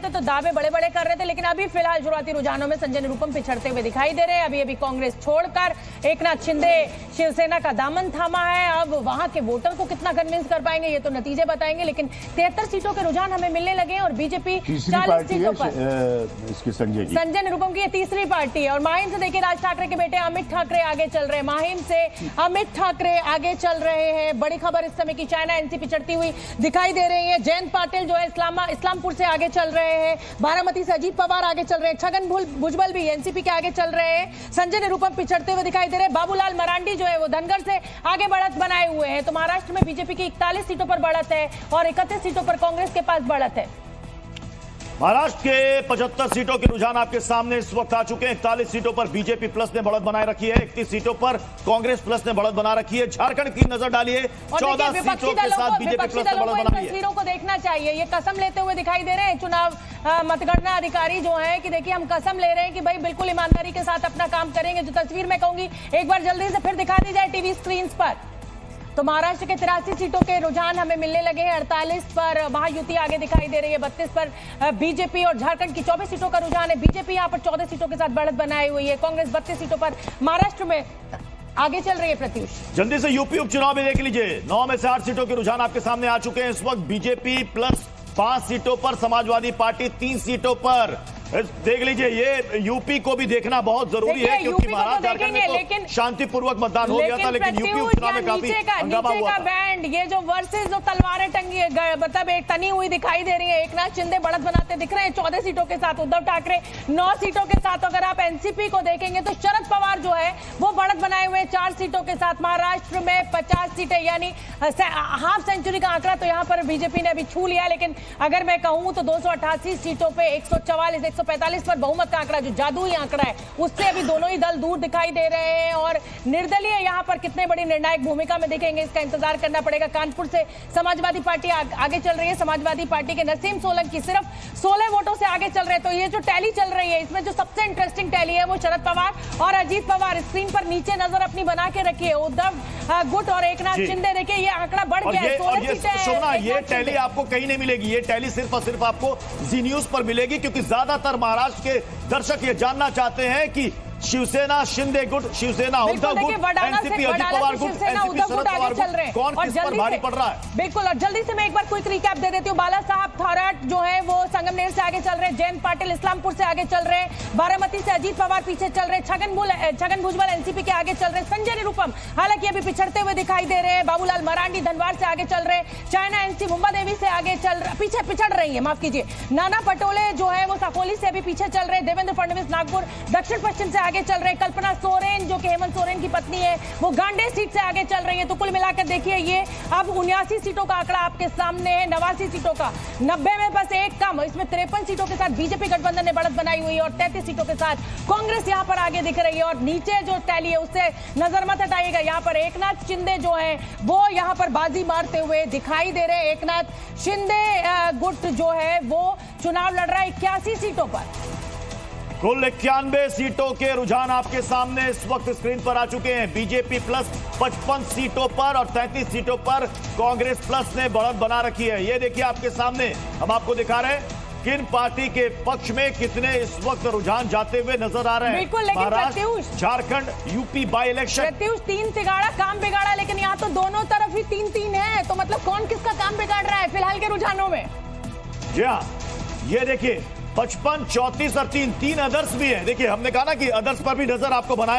थे तो दावे बड़े बड़े कर रहे थे, लेकिन अभी फिलहाल शुरुआती रुझानों में संजय निरुपम पिछड़ते हुए दिखाई दे रहे हैं। अभी कांग्रेस छोड़कर एकनाथ शिंदे शिवसेना का दामन थामा है। अब वहां के वोटर को कितना कन्विंस कर पाएंगे ये तो नतीजे बताएंगे, लेकिन 73 सीटों के रुझान हमें मिलने लगे हैं और बीजेपी 40 सीटों पर। संजय निरुपम की ये तीसरी पार्टी है। और माहिम से देखिए, राज ठाकरे के बेटे अमित ठाकरे आगे चल रहे हैं। माहिम से अमित ठाकरे आगे चल रहे हैं। बड़ी खबर इस समय की, चाइना एनसीपी चढ़ती हुई दिखाई दे रही है। जयंत पाटिल जो है इस्लामपुर से आगे चल रहे हैं। बारामती से अजीत पवार आगे चल रहे हैं। छगन भुजबल भी एनसीपी के आगे चल रहे हैं। संजय निरुपम पिछड़ते हुए दिखाई दे रहे हैं। बाबूलाल मरांडी जो है वो धनगर से आगे बढ़त बनाए हुए हैं। तो महाराष्ट्र में बीजेपी की 41 सीटों पर बढ़त है और 31 सीटों पर कांग्रेस के पास बढ़त है। महाराष्ट्र के 75 सीटों के रुझान आपके सामने इस वक्त आ चुके हैं। 41 सीटों पर बीजेपी प्लस ने बढ़त बनाए रखी है। 31 सीटों पर कांग्रेस प्लस ने बढ़त बना रखी है। झारखंड की नजर डालिए, 14 सीटों के साथ बीजेपी प्लस ने बढ़त बनाई है। तस्वीरों को देखना चाहिए, ये कसम लेते हुए दिखाई दे रहे हैं चुनाव मतगणना अधिकारी जो है कि देखिए हम कसम ले रहे हैं कि भाई बिल्कुल ईमानदारी के साथ अपना काम करेंगे। जो तस्वीर मैं कहूंगी एक बार जल्दी से फिर दिखा दी जाए टीवी स्क्रीन पर। तो महाराष्ट्र के 83 सीटों के रुझान हमें मिलने लगे हैं। 48 पर महायुति आगे दिखाई दे रही है, 32 पर बीजेपी और झारखंड की 24 सीटों का रुझान है। बीजेपी यहां पर 14 सीटों के साथ बढ़त बनाई हुई है। कांग्रेस 32 सीटों पर महाराष्ट्र में आगे चल रही है। प्रत्युष जल्दी से यूपी उपचुनाव में देख लीजिए, 9 में से 8 सीटों के रुझान आपके सामने आ चुके हैं। इस वक्त बीजेपी प्लस 5 सीटों पर, समाजवादी पार्टी 3 सीटों पर। देख लीजिए, ये यूपी को भी देखना बहुत जरूरी है क्योंकि महाराष्ट्र झारखंड में तो शांतिपूर्वक मतदान हो गया था, लेकिन यूपी उपचुनाव में काफी हंगामा हुआ था। बैंड ये जो वर्सेस जो तलवारें टंगी मतलब एक तनी हुई दिखाई दे रही है। एकनाथ शिंदे बढ़त बनाते दिख रहे हैं 14 सीटों के साथ, उद्धव ठाकरे 9 सीटों के साथ। अगर आप एनसीपी को देखेंगे तो शरद पवार जो है वो बढ़त बनाए हुए 4 सीटों के साथ। महाराष्ट्र में 50 सीटें यानी हाफ सेंचुरी का आंकड़ा तो यहाँ पर बीजेपी ने अभी छू लिया। लेकिन अगर मैं कहूं तो 288 सीटों पे 144 145 पर बहुमत का आंकड़ा जो जादुई आंकड़ा है उससे अभी दोनों ही दल दूर दिखाई दे रहे हैं। और निर्दलीय यहां पर कितने बड़ी निर्णायक भूमिका में दिखेंगे इसका इंतजार करना पड़ेगा। कानपुर से समाजवादी पार्टी आगे चल रही है। समाजवादी पार्टी के नसीम सोलंकी सिर्फ 16 वोटों से आगे चल रहे हैं। तो ये जो टैली चल रही है इसमें जो सबसे इंटरेस्टिंग टैली है वो शरद पवार और अजीत पवार। स्क्रीन पर नीचे नजर अपनी बना के रखिए, उद्धव गुट और एकनाथ शिंदे। देखिए ये आंकड़ा बढ़ गया है, 16 सीटें। ये टैली आपको कहीं नहीं मिलेगी, ये टैली सिर्फ और सिर्फ आपको जी न्यूज पर मिलेगी, क्योंकि ज्यादातर महाराष्ट्र के दर्शक ये जानना चाहते हैं कि शिवसेना शिंदे गुट, शिवसेना उद्धव गुट, एनसीपी अजीत पवार गुट, एनसीपी शरद पवार गुट, कौन किस पर भारी पड़ रहा है। बिल्कुल, और जल्दी से मैं एक बार क्विक रिकैप दे देती हूँ। बाला साहब थोराट जो है वो संगमनेर से आगे चल रहे हैं। जयंत पाटिल इस्लामपुर से आगे चल रहे हैं। बारामती से अजीत पवार पीछे चल रहे हैं। छगन भुजबल एनसीपी के आगे चल रहे हैं। संजय निरुपम हालांकि अभी पिछड़ते हुए दिखाई दे रहे हैं। बाबूलाल मरांडी धनवार से आगे चल रहे हैं। चाइना एनसी मुंबा देवी से आगे पीछे पिछड़ रही है, माफ कीजिए। नाना पटोले जो है वो सकोली से अभी पीछे चल रहे हैं। देवेंद्र फडणवीस नागपुर दक्षिण पश्चिम से आगे चल रहे हैं। कल्पना सोरेन जो कि हेमंत सोरेन की पत्नी है वो गांडे सीट से आगे चल रही है। तो कुल मिलाकर देखिए ये अब 79 सीटों का आंकड़ा आपके सामने है। 89 सीटों का, 90 में बस एक कम। इसमें 53 सीटों के साथ बीजेपी गठबंधन ने बढ़त बनाई हुई है और 33 सीटों के साथ कांग्रेस यहां पर आगे दिख रही है। और नीचे जो टैली है उससे नजर मत हटाइएगा, यहां पर एकनाथ शिंदे जो है वो यहां पर बाजी मारते हुए दिखाई दे रहे हैं। एकनाथ शिंदे गुट जो है वो चुनाव लड़ रहा है 81 सीटों पर। कुल 91 सीटों के रुझान आपके सामने इस वक्त स्क्रीन पर आ चुके हैं। बीजेपी प्लस 55 सीटों पर और 33 सीटों पर कांग्रेस प्लस ने बढ़त बना रखी है। ये देखिए आपके सामने हम आपको दिखा रहे हैं किन पार्टी के पक्ष में कितने इस वक्त रुझान जाते हुए नजर आ रहे हैं। बिल्कुल, लेकिन Maharashtra, Jharkhand, UP by election. 3 तिगाड़ा काम बिगाड़ा, लेकिन यहाँ तो दोनों तरफ ही 3-3 है। तो मतलब कौन किसका काम बिगाड़ रहा है फिलहाल के रुझानों में। जी हाँ, ये देखिए 55, 34 और 3 अदर्स भी है। देखिए हमने कहा ना कि अदर्स पर भी नजर आपको बनाए